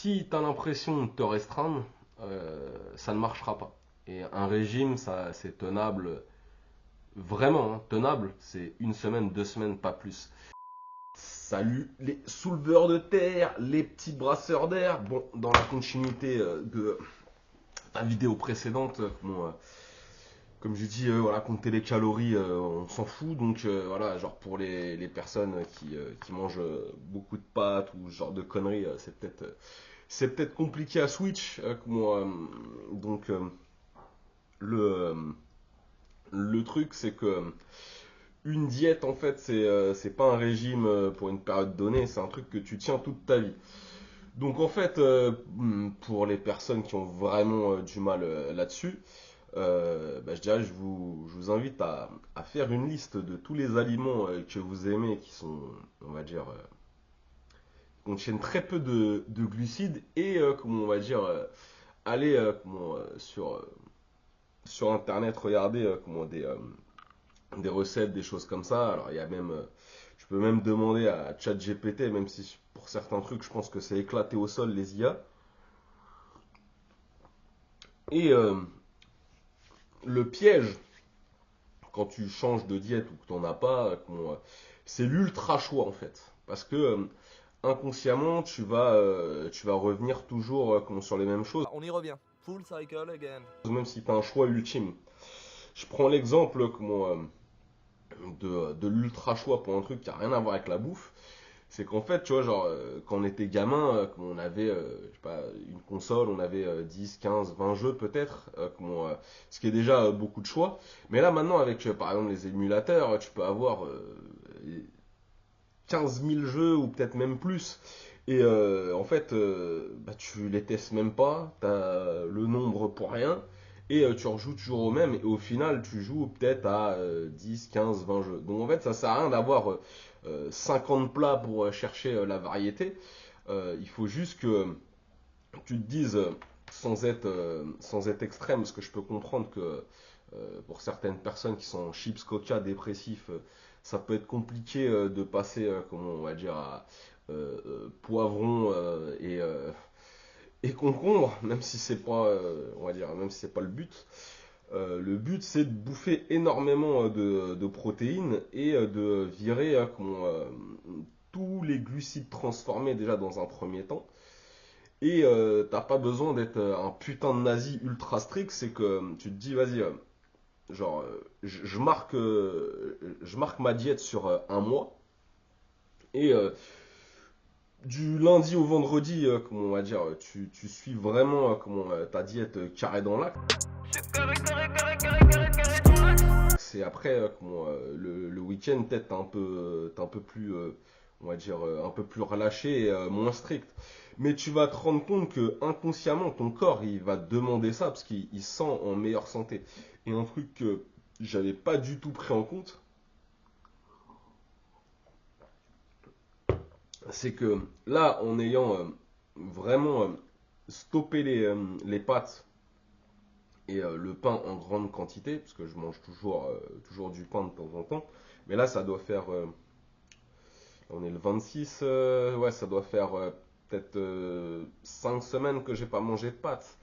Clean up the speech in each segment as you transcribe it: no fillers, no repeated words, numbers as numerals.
Si tu as l'impression de te restreindre, ça ne marchera pas. Et un régime, ça, c'est tenable, vraiment hein, tenable, c'est une semaine, 2 semaines, pas plus. Salut les souleveurs de terre, les petits brasseurs d'air. Bon, dans la continuité de la vidéo précédente, comme j'ai dit, voilà, compter les calories, on s'en fout. Donc voilà, genre pour les personnes qui mangent beaucoup de pâtes ou ce genre de conneries, c'est peut-être compliqué à switch. Donc le, euh, le truc, c'est que une diète, en fait, c'est pas un régime pour une période donnée, c'est un truc que tu tiens toute ta vie. Donc en fait, pour les personnes qui ont vraiment du mal là-dessus, je dirais, je vous invite à faire une liste de tous les aliments que vous aimez, qui sont, on va dire, contiennent très peu de glucides et, comment on va dire, aller sur Internet, regarder des recettes, des choses comme ça. Alors il y a même, je peux même demander à ChatGPT, même si pour certains trucs, je pense que c'est éclaté au sol les IA. Et le piège, quand tu changes de diète ou que tu n'en as pas, c'est l'ultra choix en fait. Parce que inconsciemment, tu vas revenir toujours sur les mêmes choses, On y revient. Full cycle again. même si tu as un choix ultime. Je prends l'exemple de l'ultra choix pour un truc qui a rien à voir avec la bouffe. C'est qu'en fait, tu vois, genre, quand on était gamin, on avait, je sais pas, une console, on avait 10, 15, 20 jeux peut-être, ce qui est déjà beaucoup de choix. Mais là, maintenant, avec, par exemple, les émulateurs, tu peux avoir 15 000 jeux ou peut-être même plus. Et en fait, tu les testes même pas, tu as le nombre pour rien, et tu rejoues toujours au même, et au final, tu joues peut-être à 10, 15, 20 jeux. Donc en fait, ça sert à rien d'avoir 50 plats pour chercher la variété. Il faut juste que tu te dises, sans être extrême, parce que je peux comprendre que pour certaines personnes qui sont chips, coca, dépressifs, ça peut être compliqué de passer, comment on va dire, à poivron et concombre, même si c'est pas, on va dire, même si c'est pas le but. Le but, c'est de bouffer énormément de protéines et de virer tous les glucides transformés déjà dans un premier temps. Et t'as pas besoin d'être un putain de nazi ultra strict, c'est que tu te dis, vas-y, genre, je marque ma diète sur un mois, et du lundi au vendredi, comment on va dire, tu suis vraiment ta diète carré dans l'axe. C'est après, le week-end, peut-être t'es un peu plus, on va dire, un peu plus relâché, et moins strict. Mais tu vas te rendre compte que inconsciemment, ton corps, il va te demander ça parce qu'il se sent en meilleure santé. Et un truc que j'avais pas du tout pris en compte, c'est que là, en ayant vraiment stoppé les pâtes et le pain en grande quantité, parce que je mange toujours du pain de temps en temps, mais là, ça doit faire, on est le 26, ouais, ça doit faire peut-être 5 semaines que j'ai pas mangé de pâtes.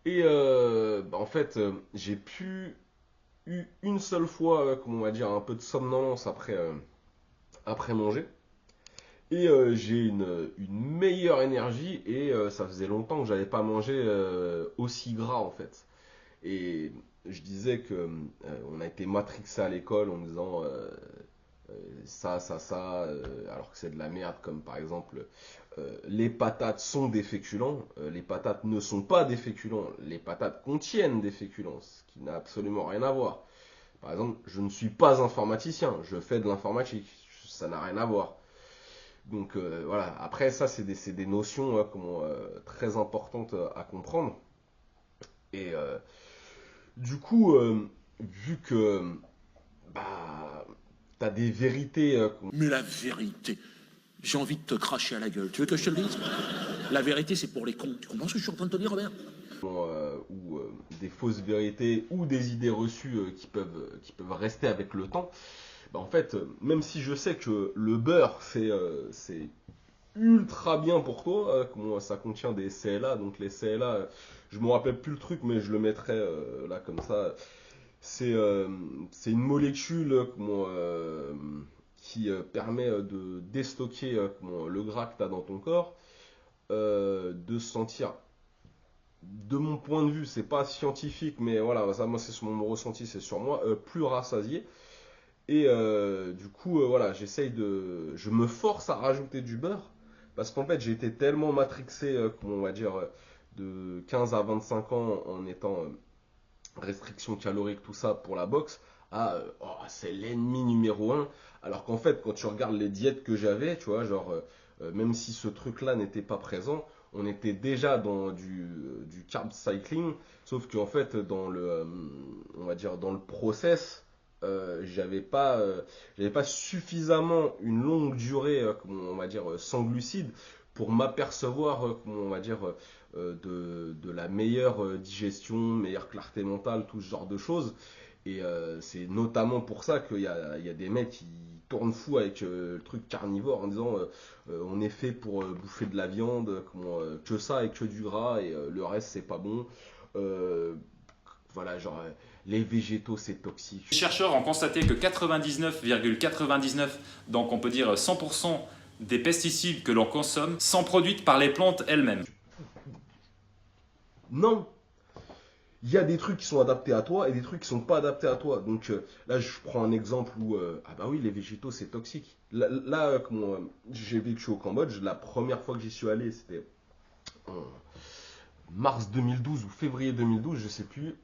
Et en fait, j'ai pu eu une seule fois, comment on va dire, un peu de somnolence après manger. Et j'ai une meilleure énergie, et ça faisait longtemps que j'avais pas mangé aussi gras en fait. Et je disais que on a été matrixé à l'école en disant ça, alors que c'est de la merde, comme par exemple les patates sont des féculents, les patates ne sont pas des féculents, les patates contiennent des féculents, ce qui n'a absolument rien à voir. Par exemple, je ne suis pas informaticien, je fais de l'informatique, ça n'a rien à voir. Donc voilà, après ça c'est des notions très importantes à comprendre. Et du coup, vu que bah, tu as des vérités Mais la vérité, j'ai envie de te cracher à la gueule. Tu veux que je te le dise? La vérité, c'est pour les cons. Tu comprends ce que je suis en train de te dire, Robert? ou des fausses vérités ou des idées reçues qui peuvent rester avec le temps, bah, en fait, même si je sais que le beurre, c'est ultra bien pour toi. Ça contient des CLA. Donc les CLA, je me rappelle plus le truc, mais je le mettrai là comme ça. C'est une molécule qui permet de déstocker le gras que tu as dans ton corps, de se sentir, de mon point de vue, c'est pas scientifique, mais voilà, ça, moi c'est sur mon ressenti, c'est sur moi, plus rassasié. Et du coup, voilà, je me force à rajouter du beurre parce qu'en fait, j'ai été tellement matrixé, on va dire, de 15 à 25 ans en étant restriction calorique, tout ça pour la boxe. Oh, c'est l'ennemi numéro un. Alors qu'en fait, quand tu regardes les diètes que j'avais, tu vois, genre, même si ce truc-là n'était pas présent, on était déjà dans du carb cycling, sauf qu'en fait, on va dire, dans le process, j'avais pas suffisamment une longue durée, on va dire, sans glucides pour m'apercevoir, on va dire, de la meilleure digestion, meilleure clarté mentale, tout ce genre de choses. Et c'est notamment pour ça il y a des mecs qui tournent fou avec le truc carnivore en disant on est fait pour bouffer de la viande, que ça et que du gras et le reste c'est pas bon. Euh, voilà, genre les végétaux c'est toxique. Les chercheurs ont constaté que 99,99, donc on peut dire 100% des pesticides que l'on consomme sont produits par les plantes elles-mêmes. Non, il y a des trucs qui sont adaptés à toi et des trucs qui sont pas adaptés à toi. Donc là, je prends un exemple où ah bah oui, les végétaux c'est toxique. J'ai vécu au Cambodge, la première fois que j'y suis allé, c'était en mars 2012 ou février 2012, je sais plus.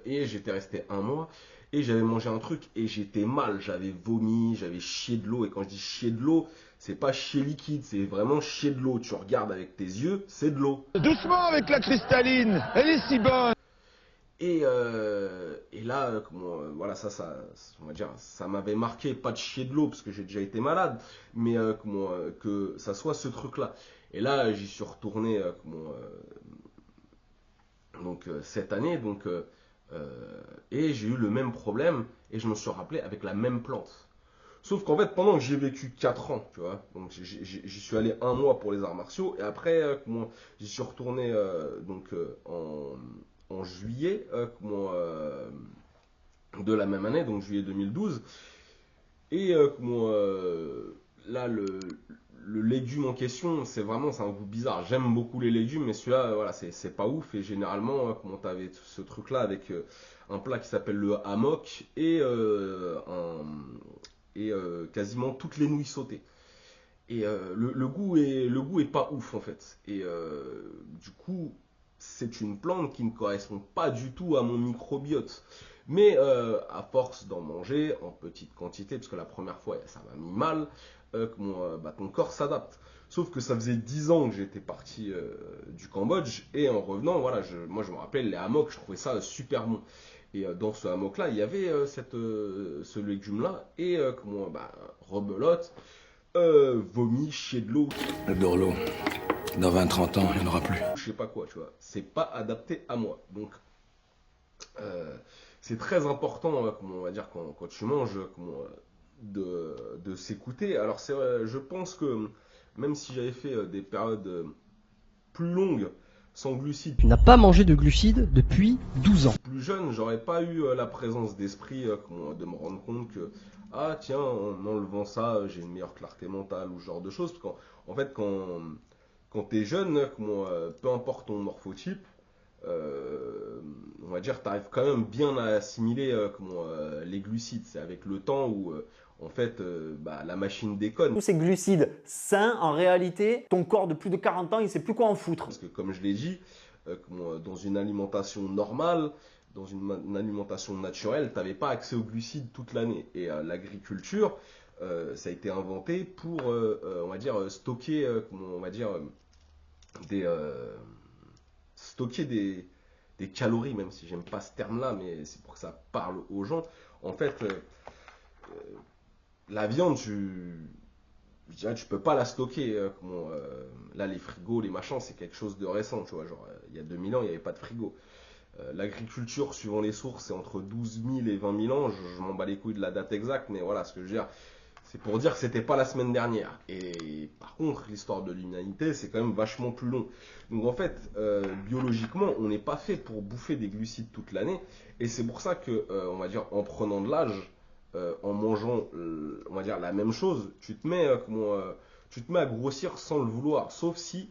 Et j'étais resté un mois et j'avais mangé un truc et j'étais mal, j'avais vomi, j'avais chié de l'eau. Et quand je dis chier de l'eau, c'est pas chier liquide, c'est vraiment chier de l'eau. Tu regardes avec tes yeux, c'est de l'eau. Doucement avec la cristalline, elle est si bonne. Et là, voilà, on va dire, ça m'avait marqué, pas de chier de l'eau parce que j'ai déjà été malade, mais que ça soit ce truc-là. Et là, j'y suis retourné cette année, et j'ai eu le même problème et je me suis rappelé avec la même plante. Sauf qu'en fait, pendant que j'ai vécu 4 ans, tu vois, donc j'y suis allé un mois pour les arts martiaux et après, j'y suis retourné en juillet de la même année, donc juillet 2012. Et là, le légume en question, c'est un goût bizarre. J'aime beaucoup les légumes, mais celui-là, voilà, c'est pas ouf. Et généralement, t'avais ce truc-là avec un plat qui s'appelle le hammock et quasiment toutes les nouilles sautées. Et le goût est pas ouf en fait. Et du coup, c'est une plante qui ne correspond pas du tout à mon microbiote. Mais à force d'en manger en petite quantité, parce que la première fois ça m'a mis mal, ton corps s'adapte. Sauf que ça faisait 10 ans que j'étais parti du Cambodge et en revenant, voilà, moi je me rappelle les hammocks, je trouvais ça super bon. Et dans ce hammock-là, il y avait ce légume-là et rebelote, vomi, chier de l'eau. Le Dorlo, dans 20-30 ans, il n'y en aura plus. Je sais pas quoi, tu vois. C'est pas adapté à moi. Donc, c'est très important, on va dire, quand tu manges, de s'écouter. Alors, c'est vrai, je pense que même si j'avais fait des périodes plus longues sans glucides, Tu n'as pas mangé de glucides depuis 12 ans. plus jeune, j'aurais pas eu la présence d'esprit de me rendre compte que, ah tiens, en enlevant ça, j'ai une meilleure clarté mentale ou ce genre de choses. Parce qu'en fait, quand tu es jeune, peu importe ton morphotype, on va dire, tu arrives quand même bien à assimiler les glucides. C'est avec le temps où, en fait, la machine déconne. Tous ces glucides sains, en réalité, ton corps de plus de 40 ans, il sait plus quoi en foutre. Parce que comme je l'ai dit, dans une alimentation normale, dans une alimentation naturelle, tu n'avais pas accès aux glucides toute l'année. Et l'agriculture, ça a été inventé pour, on va dire, stocker, stocker des calories, même si j'aime pas ce terme-là, mais c'est pour que ça parle aux gens. En fait, la viande, je dirais, tu peux pas la stocker. Là, les frigos, les machins, c'est quelque chose de récent. Tu vois, genre, il y a 2000 ans, il n'y avait pas de frigo. L'agriculture, suivant les sources, c'est entre 12 000 et 20 000 ans. Je m'en bats les couilles de la date exacte, mais voilà, ce que je veux dire, C'est pour dire que c'était pas la semaine dernière. Et par contre, l'histoire de l'humanité, c'est quand même vachement plus long. Donc en fait, biologiquement, on n'est pas fait pour bouffer des glucides toute l'année. Et c'est pour ça que, on va dire, en prenant de l'âge, en mangeant, on va dire, la même chose, tu te mets à grossir sans le vouloir. Sauf si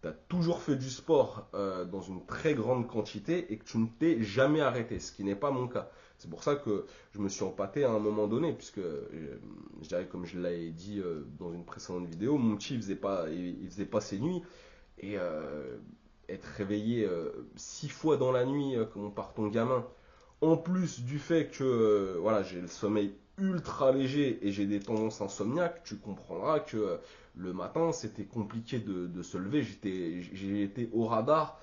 tu as toujours fait du sport dans une très grande quantité et que tu ne t'es jamais arrêté, ce qui n'est pas mon cas. C'est pour ça que je me suis empâté à un moment donné, puisque, je dirais, comme je l'avais dit dans une précédente vidéo, mon petit, il faisait pas ses nuits. Et être réveillé 6 fois dans la nuit, comme on part ton gamin, en plus du fait que voilà, j'ai le sommeil ultra léger et j'ai des tendances insomniaques, tu comprendras que le matin, c'était compliqué de se lever. J'ai été au radar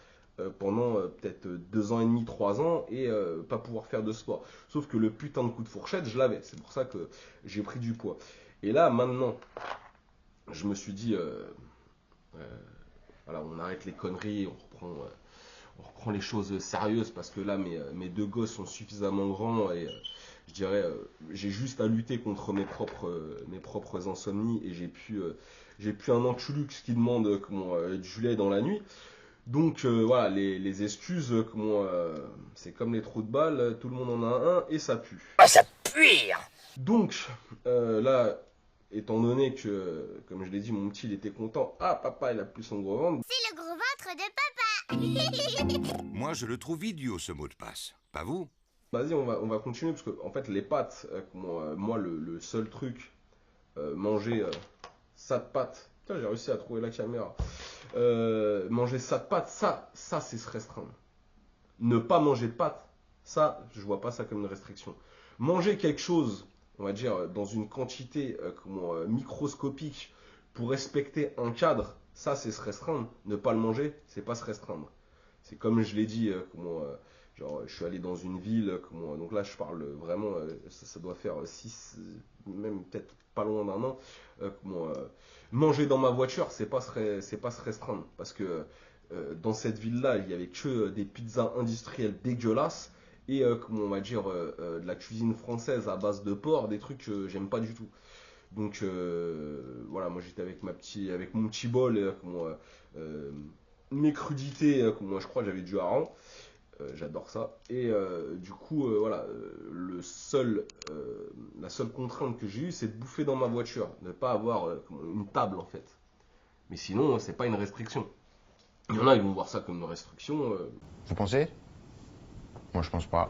pendant peut-être 2 ans et demi, 3 ans, et pas pouvoir faire de sport. Sauf que le putain de coup de fourchette, je l'avais. C'est pour ça que j'ai pris du poids. Et là, maintenant, je me suis dit, voilà, on arrête les conneries, on reprend les choses sérieuses, parce que là, mes 2 gosses sont suffisamment grands, et je dirais, j'ai juste à lutter contre mes propres insomnies, et j'ai plus un Anculux qui demande du lait dans la nuit. Donc voilà, les excuses, c'est comme les trous de balles, tout le monde en a un et ça pue. Ah, ça pue! Donc là, étant donné que, comme je l'ai dit, mon petit il était content, ah papa il a plus son gros ventre. C'est le gros ventre de papa! Moi, je le trouve idiot, ce mot de passe. Pas vous? Vas-y, on va continuer, parce que en fait les pâtes, moi le seul truc, manger ça de pâtes. Putain, j'ai réussi à trouver la caméra. Manger ça de pâtes, ça c'est se restreindre. Ne pas manger de pâtes, ça, je vois pas ça comme une restriction. Manger quelque chose, on va dire, dans une quantité microscopique pour respecter un cadre, ça c'est se restreindre. Ne pas le manger, c'est pas se restreindre. C'est comme je l'ai dit, genre, je suis allé dans une ville, donc là je parle vraiment, ça doit faire 6, même peut-être pas loin d'un an, manger dans ma voiture, c'est pas se restreindre, parce que dans cette ville-là, il y avait que des pizzas industrielles dégueulasses, et on va dire, de la cuisine française à base de porc, des trucs que j'aime pas du tout. Donc voilà, moi j'étais avec mon petit bol, mes crudités, je crois que j'avais du hareng. J'adore ça. Et du coup, voilà, la seule contrainte que j'ai eue, c'est de bouffer dans ma voiture, de ne pas avoir une table en fait. Mais sinon, c'est pas une restriction. Il y en a, ils vont voir ça comme une restriction. Vous pensez? Moi, je pense pas.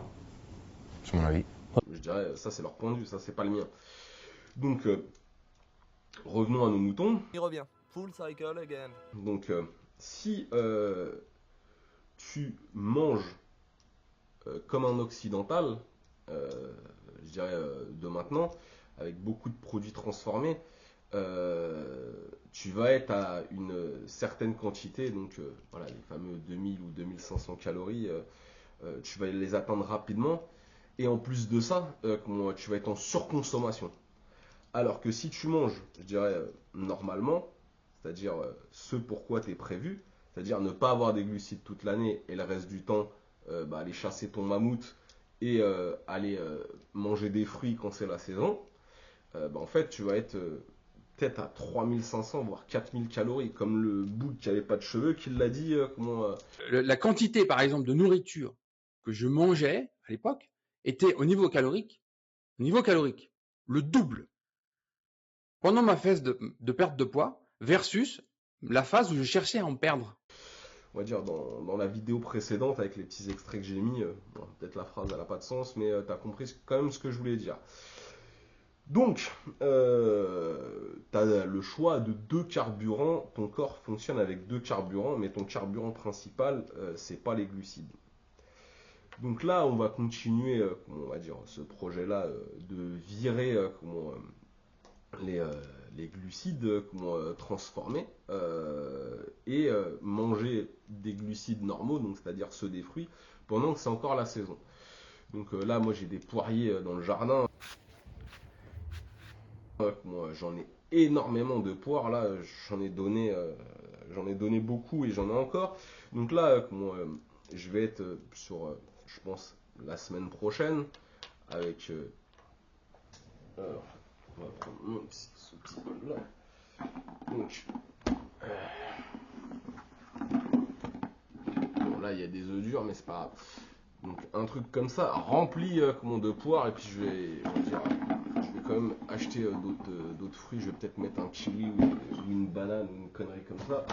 C'est mon avis. Je dirais, ça c'est leur point de vue, ça c'est pas le mien. Donc, revenons à nos moutons. Il revient. Full cycle again. Donc, si tu manges comme un occidental, je dirais de maintenant, avec beaucoup de produits transformés, tu vas être à une certaine quantité, donc voilà, les fameux 2000 ou 2500 calories, tu vas les atteindre rapidement, et en plus de ça, tu vas être en surconsommation. Alors que si tu manges, je dirais normalement, c'est-à-dire ce pourquoi tu es prévu, c'est-à-dire ne pas avoir des glucides toute l'année et le reste du temps, aller chasser ton mammouth et aller manger des fruits quand c'est la saison, en fait, tu vas être peut-être à 3500 voire 4000 calories, comme le bouc qui n'avait pas de cheveux qui l'a dit. La quantité, par exemple, de nourriture que je mangeais à l'époque était au niveau calorique, le double pendant ma phase de perte de poids versus la phase où je cherchais à en perdre. On va dire dans la vidéo précédente avec les petits extraits que j'ai mis, peut-être la phrase elle n'a pas de sens, mais tu as compris quand même ce que je voulais dire. Donc, tu as le choix de 2 carburants, ton corps fonctionne avec 2 carburants, mais ton carburant principal, c'est pas les glucides. Donc là, on va continuer, on va dire, ce projet-là de virer les glucides transformés et manger des glucides normaux, donc c'est-à-dire ceux des fruits, pendant que c'est encore la saison. Donc là, moi j'ai des poiriers dans le jardin. Moi, j'en ai énormément de poires, là j'en ai donné beaucoup et j'en ai encore. Donc là, je vais être sur, je pense, la semaine prochaine avec On va prendre ce petit bol là. Donc, bon, là il y a des œufs durs, mais c'est pas grave. Donc un truc comme ça, rempli de poire, et puis je vais quand même acheter d'autres fruits. Je vais peut-être mettre un kiwi ou une banane ou une connerie comme ça,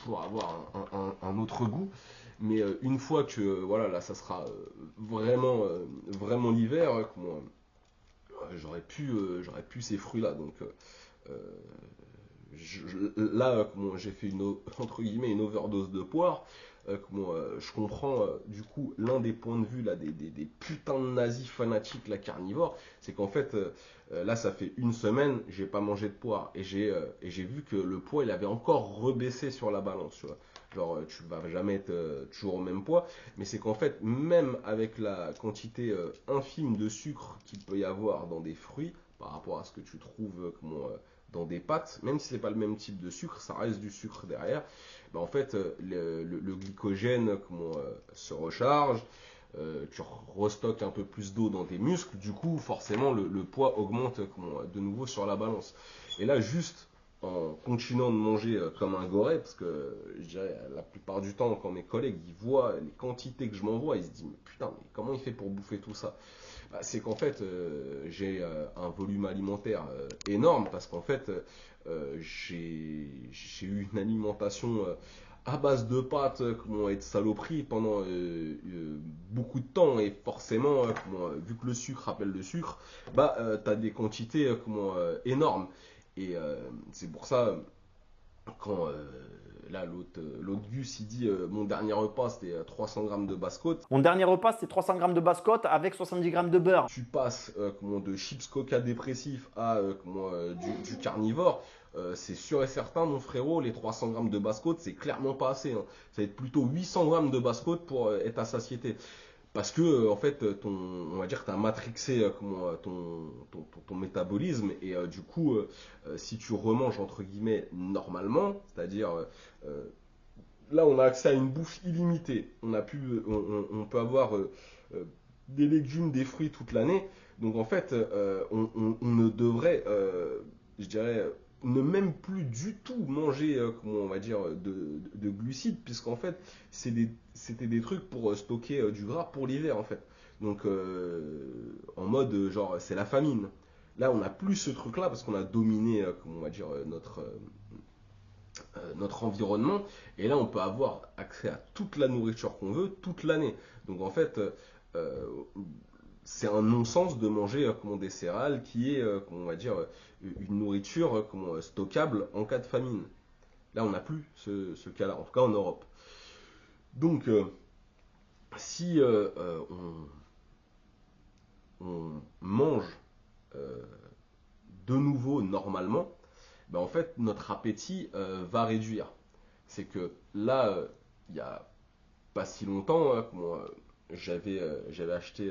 pour avoir un autre goût. Mais une fois que voilà, là ça sera vraiment l'hiver, j'aurais pu ces fruits là. Donc là, j'ai fait entre guillemets une overdose de poire. Je comprends du coup l'un des points de vue là des putains de nazis fanatiques la carnivores, c'est qu'en fait là ça fait une semaine j'ai pas mangé de poire et j'ai vu que le poids il avait encore rebaissé sur la balance, tu vois. Genre tu vas jamais être toujours au même poids, mais c'est qu'en fait même avec la quantité infime de sucre qu'il peut y avoir dans des fruits par rapport à ce que tu trouves dans des pâtes, même si c'est pas le même type de sucre, ça reste du sucre derrière. En fait, le glycogène se recharge, tu restockes un peu plus d'eau dans tes muscles, du coup, forcément, le poids augmente de nouveau sur la balance. Et là, juste en continuant de manger comme un goret, parce que je dirais, la plupart du temps, quand mes collègues ils voient les quantités que je m'envoie, ils se disent, mais putain, mais comment il fait pour bouffer tout ça? C'est qu'en fait, j'ai un volume alimentaire énorme, parce qu'en fait, j'ai eu une alimentation à base de pâtes et de saloperies pendant beaucoup de temps, et forcément, vu que le sucre rappelle le sucre, tu as des quantités énormes. Et c'est pour ça, quand là l'autre Gus il dit mon dernier repas c'était 300 grammes de basse-côte. Mon dernier repas c'était 300 grammes de basse-côte avec 70 grammes de beurre. Tu passes de chips coca dépressif à du carnivore. C'est sûr et certain, mon frérot, les 300 grammes de basse-côte c'est clairement pas assez, hein. Ça va être plutôt 800 grammes de basse-côte pour être à satiété. Parce que en fait, on va dire que tu as matrixé ton métabolisme, et du coup, si tu remanges entre guillemets normalement, c'est-à-dire là on a accès à une bouffe illimitée, on peut avoir des légumes, des fruits toute l'année, donc en fait on ne devrait, je dirais, ne même plus du tout manger on va dire de glucides, puisqu'en fait c'était des trucs pour stocker du gras pour l'hiver en fait. Donc en mode genre c'est la famine. Là on n'a plus ce truc là parce qu'on a dominé on va dire notre environnement, et là on peut avoir accès à toute la nourriture qu'on veut toute l'année. Donc en fait c'est un non-sens de manger des céréales qui est on va dire une nourriture stockable en cas de famine. Là on n'a plus ce cas là, en tout cas en Europe. Donc si on mange de nouveau normalement, en fait notre appétit va réduire. C'est que là il y a pas si longtemps j'avais acheté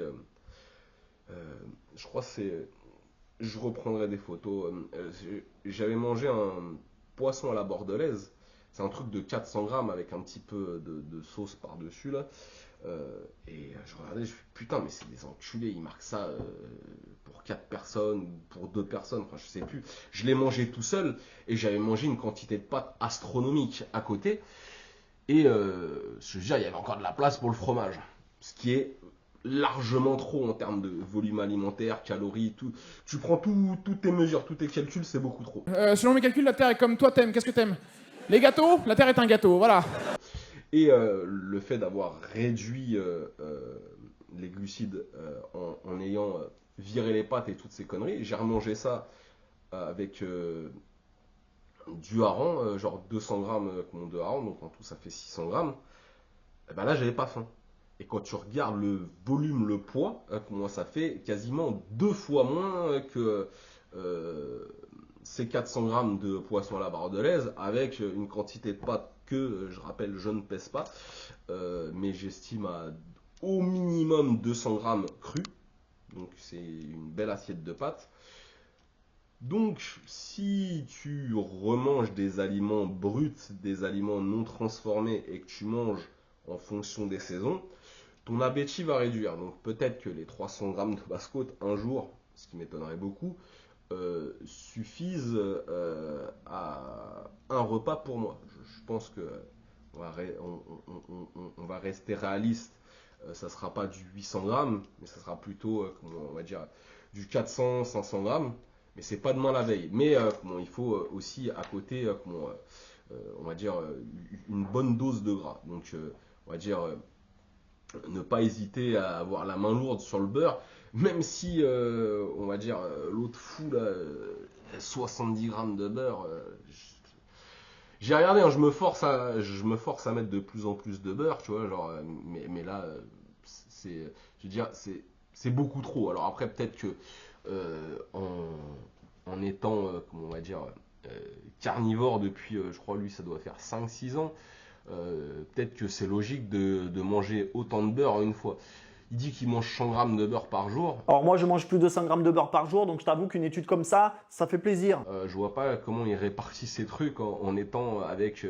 je crois je reprendrai des photos, j'avais mangé un poisson à la bordelaise. C'est un truc de 400 grammes avec un petit peu de sauce par dessus là. Et je regardais, je me suis dit, putain mais c'est des enculés, ils marquent ça pour 4 personnes ou pour 2 personnes, enfin je sais plus. Je l'ai mangé tout seul et j'avais mangé une quantité de pâtes astronomique à côté, et je veux dire il y avait encore de la place pour le fromage, ce qui est largement trop en termes de volume alimentaire, calories, tout. Tu prends toutes tes mesures, tous tes calculs, c'est beaucoup trop. Selon mes calculs, la Terre est comme toi t'aimes. Qu'est-ce que t'aimes? Les gâteaux? La Terre est un gâteau, voilà. Et le fait d'avoir réduit les glucides en ayant viré les pâtes et toutes ces conneries, j'ai remangé ça avec du hareng, genre 200 grammes de hareng, donc en tout ça fait 600 grammes. Et ben là j'avais pas faim. Et quand tu regardes le volume, le poids, ça fait quasiment 2 fois moins que ces 400 grammes de poisson à la bordelaise, avec une quantité de pâtes que, je rappelle, je ne pèse pas, mais j'estime à au minimum 200 grammes crus. Donc c'est une belle assiette de pâtes. Donc si tu remanges des aliments bruts, des aliments non transformés, et que tu manges en fonction des saisons, ton appétit va réduire. Donc peut-être que les 300 grammes de basse-côte un jour, ce qui m'étonnerait beaucoup, suffisent à un repas pour moi. Je pense que on va rester réaliste. Ça sera pas du 800 grammes, mais ça sera plutôt, on va dire, du 400-500 grammes. Mais c'est pas demain la veille. Mais il faut aussi à côté, on va dire, une bonne dose de gras. Donc, on va dire, ne pas hésiter à avoir la main lourde sur le beurre, même si, on va dire, l'autre fou là, 70 grammes de beurre. J'ai regardé, hein, je me force à mettre de plus en plus de beurre, tu vois, genre, mais là, je veux dire, c'est beaucoup trop. Alors après, peut-être que en étant, comment on va dire, carnivore depuis, je crois, lui, ça doit faire 5-6 ans, peut-être que c'est logique de manger autant de beurre en une fois. Il dit qu'il mange 100 grammes de beurre par jour. Alors moi, je mange plus de 100 grammes de beurre par jour, donc je t'avoue qu'une étude comme ça fait plaisir. Je vois pas comment il répartit ses trucs en étant avec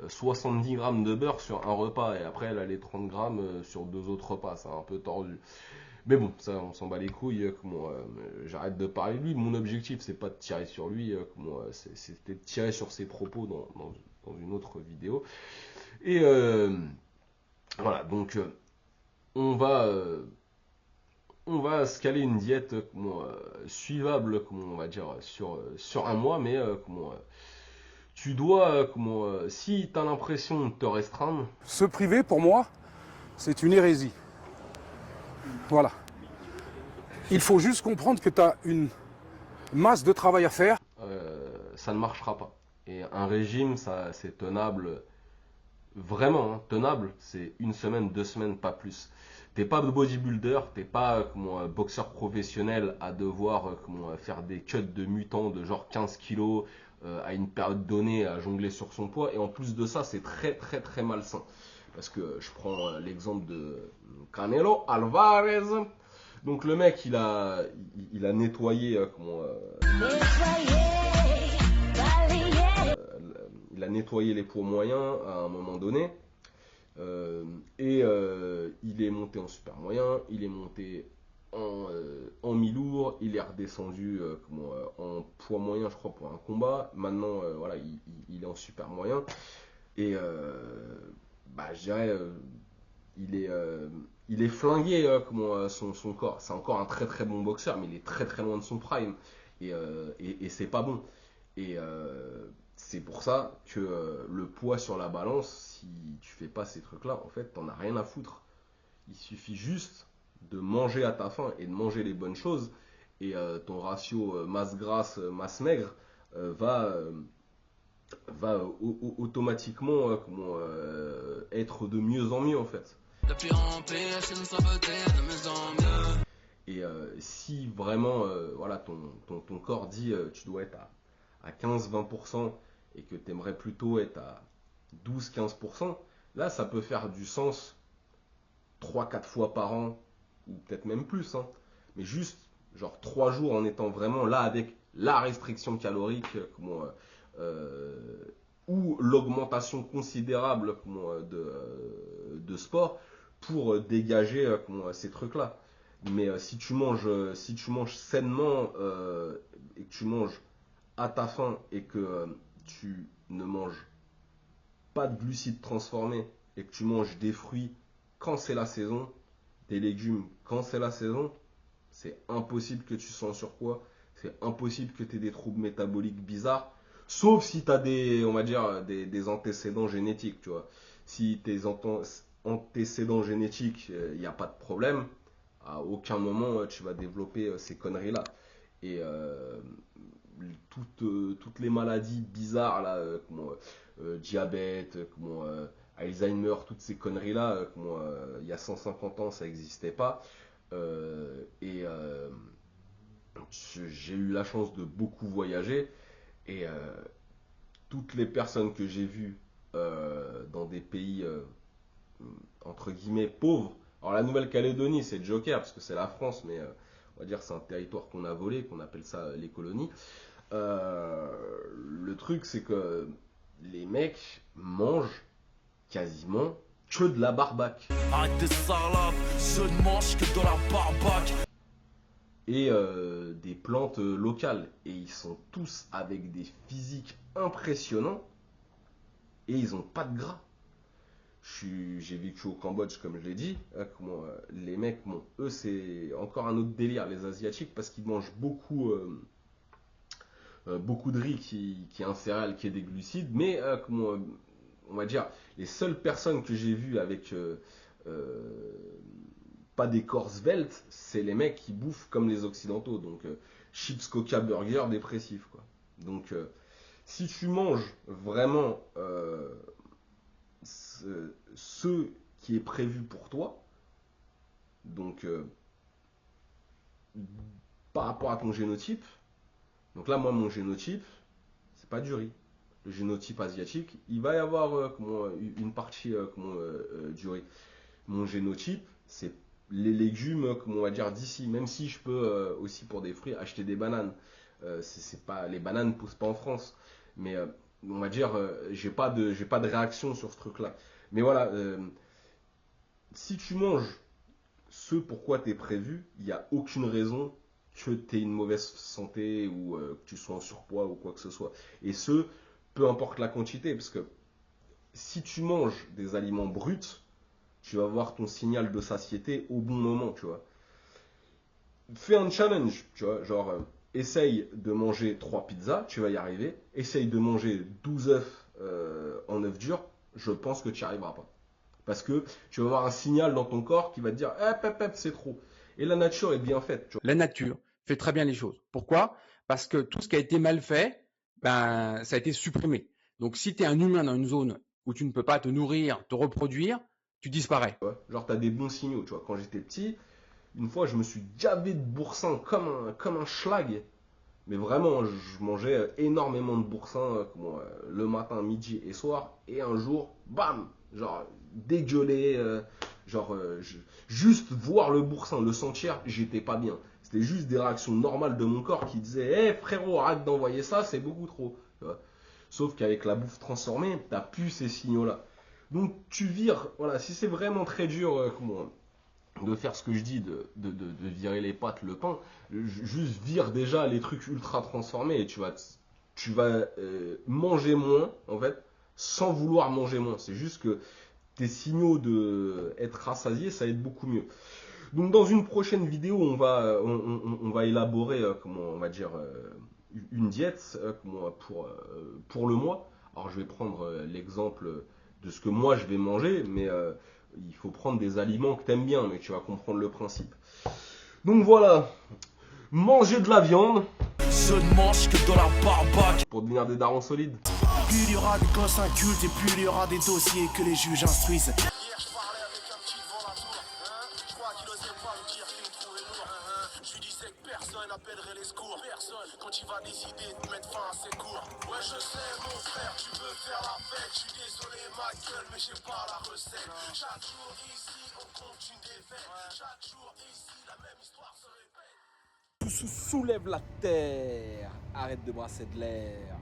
70 grammes de beurre sur un repas et après là, les 30 grammes sur 2 autres repas. C'est un peu tordu. Mais bon, ça, on s'en bat les couilles. J'arrête de parler de lui. Mon objectif, c'est pas de tirer sur lui. C'était de tirer sur ses propos dans une autre vidéo. Et voilà, donc on va se caler une diète suivable, on va dire, sur un mois, mais tu dois, si tu as l'impression de te restreindre... Se priver, pour moi, c'est une hérésie. Voilà. Il faut juste comprendre que tu as une masse de travail à faire. Ça ne marchera pas. Et un régime, ça, c'est tenable, vraiment, hein, tenable, c'est 1 semaine, 2 semaines, pas plus. T'es pas bodybuilder, t'es pas boxeur professionnel à devoir faire des cuts de mutants de genre 15 kilos à une période donnée à jongler sur son poids. Et en plus de ça, c'est très très très malsain. Parce que je prends l'exemple de Canelo Alvarez. Donc le mec, il a nettoyé il a nettoyé les poids moyens à un moment donné. Il est monté en super moyen, il est monté en mi-lourd, il est redescendu en poids moyen, je crois, pour un combat. Maintenant, voilà, il est en super moyen. Et je dirais, il est flingué, son corps. C'est encore un très très bon boxeur, mais il est très très loin de son prime. Et c'est pas bon. Et c'est pour ça que le poids sur la balance, si tu fais pas ces trucs-là, en fait, t'en as rien à foutre. Il suffit juste de manger à ta faim et de manger les bonnes choses. Et ton ratio masse grasse, masse maigre va automatiquement être de mieux en mieux, en fait. Et si vraiment voilà, ton corps dit tu dois être à 15-20% et que tu aimerais plutôt être à 12-15%, là ça peut faire du sens 3-4 fois par an, ou peut-être même plus, hein. Mais juste genre 3 jours en étant vraiment là avec la restriction calorique ou l'augmentation considérable de sport pour dégager ces trucs-là. Mais si tu manges sainement et que tu manges à ta faim et que tu ne manges pas de glucides transformés et que tu manges des fruits quand c'est la saison, des légumes quand c'est la saison, c'est impossible que tu sois en surpoids, c'est impossible que tu aies des troubles métaboliques bizarres, sauf si tu as des antécédents génétiques, tu vois. Si tes antécédents génétiques, il n'y a pas de problème, à aucun moment tu vas développer ces conneries-là. Et toutes les maladies bizarres là, diabète, Alzheimer, toutes ces conneries là, il y a 150 ans ça n'existait pas. J'ai eu la chance de beaucoup voyager et toutes les personnes que j'ai vues dans des pays entre guillemets pauvres. Alors la Nouvelle-Calédonie c'est le Joker parce que c'est la France, mais on va dire c'est un territoire qu'on a volé, qu'on appelle ça les colonies. Le truc c'est que les mecs mangent quasiment que de la barbaque. Arrête tes salades, je ne mange que de la barbaque. Et des plantes locales. Et ils sont tous avec des physiques impressionnants. Et ils n'ont pas de gras. J'ai vécu au Cambodge, comme je l'ai dit. Les mecs, bon, eux, c'est encore un autre délire, les Asiatiques, parce qu'ils mangent beaucoup de riz qui est un céréal, qui est des glucides. Mais, on va dire, les seules personnes que j'ai vues avec pas des corps sveltes, c'est les mecs qui bouffent comme les Occidentaux. Donc, chips, coca, burger, dépressif, quoi. Donc, si tu manges vraiment ce qui est prévu pour toi, donc par rapport à ton génotype, donc là moi mon génotype c'est pas du riz, le génotype asiatique il va y avoir une partie du riz. Mon génotype c'est les légumes, on va dire d'ici, même si je peux aussi pour des fruits acheter des bananes. C'est pas, les bananes poussent pas en France, mais on va dire j'ai pas de réaction sur ce truc là. Mais voilà, si tu manges ce pourquoi tu es prévu, il n'y a aucune raison que tu aies une mauvaise santé ou que tu sois en surpoids ou quoi que ce soit. Et ce, peu importe la quantité, parce que si tu manges des aliments bruts, tu vas avoir ton signal de satiété au bon moment, tu vois. Fais un challenge, tu vois, genre essaye de manger 3 pizzas, tu vas y arriver. Essaye de manger 12 œufs en œufs durs, je pense que tu n'y arriveras pas. Parce que tu vas avoir un signal dans ton corps qui va te dire « c'est trop ». Et la nature est bien faite. Tu vois. La nature fait très bien les choses. Pourquoi? Parce que tout ce qui a été mal fait, ça a été supprimé. Donc si tu es un humain dans une zone où tu ne peux pas te nourrir, te reproduire, tu disparais. Genre tu as des bons signaux. Tu vois. Quand j'étais petit, une fois je me suis gavé de boursin comme un schlag. Mais vraiment, je mangeais énormément de boursin le matin, midi et soir. Et un jour, bam, genre dégueulé, juste voir le boursin, le sentir, j'étais pas bien. C'était juste des réactions normales de mon corps qui disaient frérot, arrête d'envoyer ça, c'est beaucoup trop. Tu vois. Sauf qu'avec la bouffe transformée, t'as plus ces signaux-là. Donc tu vires, voilà, si c'est vraiment très dur, de faire ce que je dis, de virer les pâtes, le pain, juste vire déjà les trucs ultra transformés et tu vas manger moins, en fait, sans vouloir manger moins. C'est juste que tes signaux d'être rassasié, ça aide beaucoup mieux. Donc dans une prochaine vidéo, on va élaborer, on va dire, une diète pour le mois. Alors je vais prendre l'exemple de ce que moi je vais manger, mais il faut prendre des aliments que tu aimes bien, mais tu vas comprendre le principe. Donc voilà, manger de la viande. Je ne mange que de la barbaque. Pour devenir des darons solides. Plus il y aura des gosses incultes et plus il y aura des dossiers que les juges instruisent. Personne n'appellerait les secours, personne quand il va décider de mettre fin à ses cours. Ouais je sais mon frère, tu veux faire la fête, je suis désolé ma gueule mais j'ai pas la recette. Chaque jour ici on compte une défaite, chaque jour ici la même histoire se répète. Soulève la terre, arrête de brasser de l'air.